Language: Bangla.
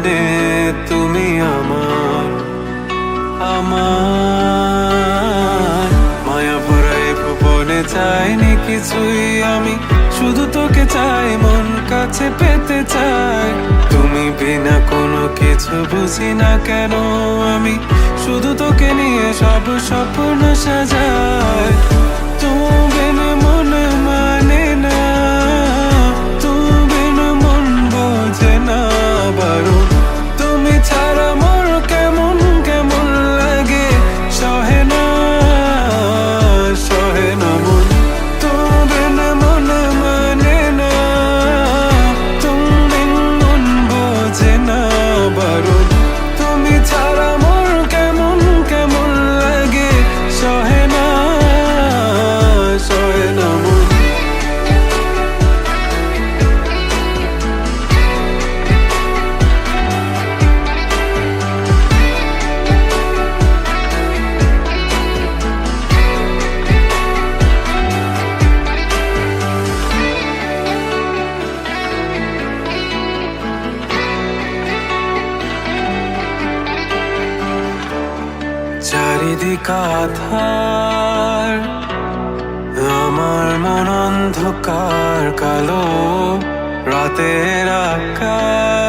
জীবনে তুমি আমার আমার মায়া ভরা এ ভুবনে চাইনি কিছুই আমি, শুধু তোকে চাই, মন কাছে পেতে চাই। তুমি বিনা কোনো কিছু বুঝি না কেন আমি, শুধু তোকে নিয়ে সব স্বপ্ন সাজাই। তুমি বিনা মন মানে না, তুমি বিনা মন বোঝে না বারণ। তুমি ছাড়া মোর কেমন কেমন লাগে, সহে না সহে না মন। তুমি বিনা মন মানে না, তুমি বিনা মন বোঝে না বারণ। তুমি ছাড়া মোর কেমন কেমন লাগে, সহে না সহে না মন। চারিদিক আধার, আমার মন অন্ধকার কালো, রাতের আকাশ